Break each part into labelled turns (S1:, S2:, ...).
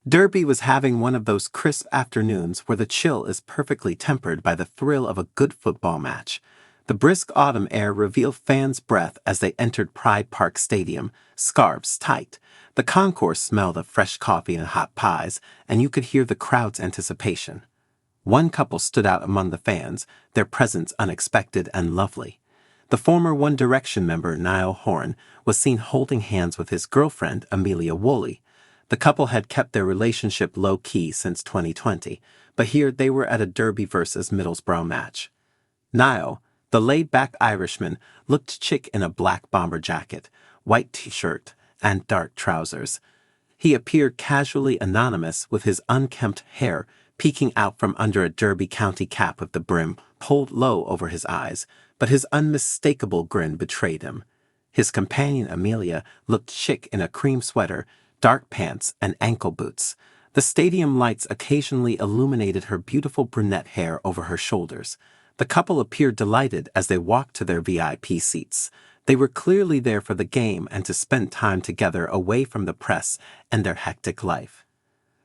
S1: Derby was having one of those crisp afternoons where the chill is perfectly tempered by the thrill of a good football match. The brisk autumn air revealed fans' breath as they entered Pride Park Stadium, scarves tight. The concourse smelled of fresh coffee and hot pies, and you could hear the crowd's anticipation. One couple stood out among the fans, their presence unexpected and lovely. The former One Direction member Niall Horan was seen holding hands with his girlfriend Amelia Woolley. The couple had kept their relationship low-key since 2020, but here they were at a Derby versus Middlesbrough match. Niall, the laid-back Irishman, looked chic in a black bomber jacket, white t-shirt, and dark trousers. He appeared casually anonymous with his unkempt hair peeking out from under a Derby County cap with the brim pulled low over his eyes, but his unmistakable grin betrayed him. His companion Amelia looked chic in a cream sweater, dark pants, and ankle boots. The stadium lights occasionally illuminated her beautiful brunette hair over her shoulders. The couple appeared delighted as they walked to their VIP seats. They were clearly there for the game and to spend time together away from the press and their hectic life.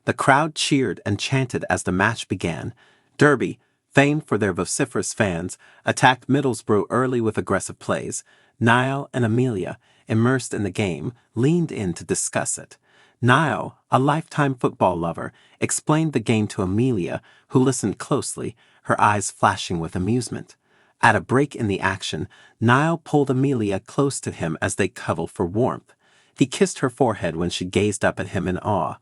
S1: The crowd cheered and chanted as the match began. Derby, famed for their vociferous fans, attacked Middlesbrough early with aggressive plays. Niall and Amelia, immersed in the game, leaned in to discuss it. Niall, a lifetime football lover, explained the game to Amelia, who listened closely, her eyes flashing with amusement. At a break in the action, Niall pulled Amelia close to him as they cuddled for warmth. He kissed her forehead when she gazed up at him in awe.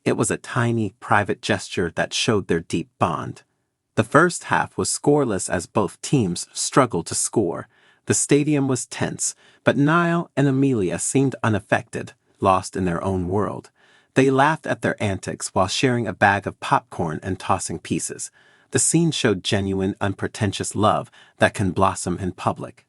S1: It was a tiny, private gesture that showed their deep bond. The first half was scoreless as both teams struggled to score. The stadium was tense, but Niall and Amelia seemed unaffected, lost in their own world. They laughed at their antics while sharing a bag of popcorn and tossing pieces. The scene showed genuine, unpretentious love that can blossom in public.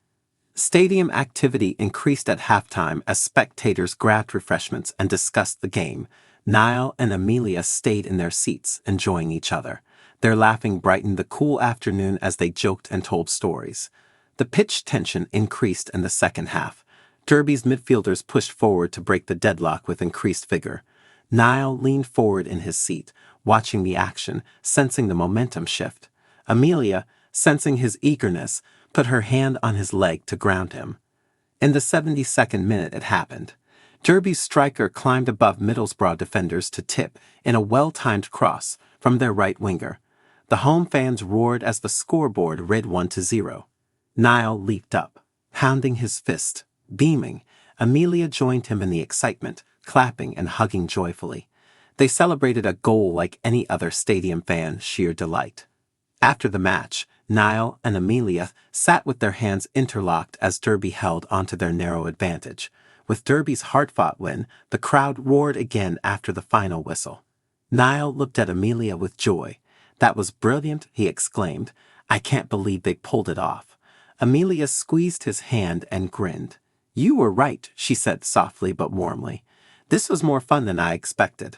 S1: Stadium activity increased at halftime as spectators grabbed refreshments and discussed the game. Niall and Amelia stayed in their seats, enjoying each other. Their laughing brightened the cool afternoon as they joked and told stories. The pitch tension increased in the second half. Derby's midfielders pushed forward to break the deadlock with increased vigor. Niall leaned forward in his seat, watching the action, sensing the momentum shift. Amelia, sensing his eagerness, put her hand on his leg to ground him. In the 72nd minute it happened. Derby's striker climbed above Middlesbrough defenders to tip in a well-timed cross from their right winger. The home fans roared as the scoreboard read 1-0. Niall leaped up, pounding his fist, beaming. Amelia joined him in the excitement, clapping and hugging joyfully. They celebrated a goal like any other stadium fan, sheer delight. After the match, Niall and Amelia sat with their hands interlocked as Derby held onto their narrow advantage. With Derby's hard-fought win, the crowd roared again after the final whistle. Niall looked at Amelia with joy. "That was brilliant," he exclaimed. "I can't believe they pulled it off." Amelia squeezed his hand and grinned. "You were right," she said softly but warmly. "This was more fun than I expected."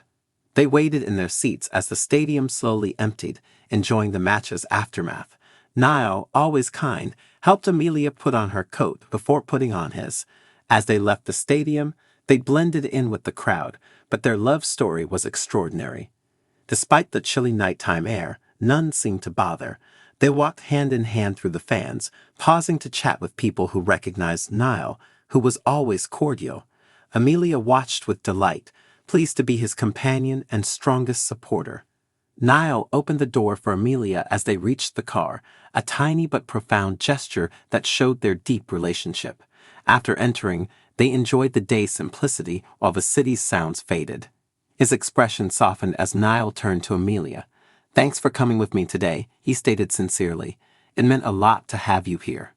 S1: They waited in their seats as the stadium slowly emptied, enjoying the match's aftermath. Niall, always kind, helped Amelia put on her coat before putting on his. As they left the stadium, they blended in with the crowd, but their love story was extraordinary. Despite the chilly nighttime air, none seemed to bother. They walked hand in hand through the fans, pausing to chat with people who recognized Niall, who was always cordial. Amelia watched with delight, pleased to be his companion and strongest supporter. Niall opened the door for Amelia as they reached the car, a tiny but profound gesture that showed their deep relationship. After entering, they enjoyed the day's simplicity while the city's sounds faded. His expression softened as Niall turned to Amelia. "Thanks for coming with me today," he stated sincerely. "It meant a lot to have you here."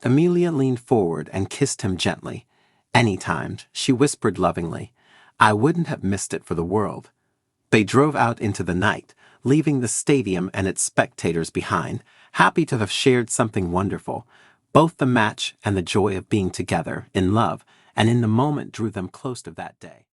S1: Amelia leaned forward and kissed him gently. "Anytime," she whispered lovingly. "I wouldn't have missed it for the world." They drove out into the night, leaving the stadium and its spectators behind, happy to have shared something wonderful. Both the match and the joy of being together, in love, and in the moment drew them close to that day.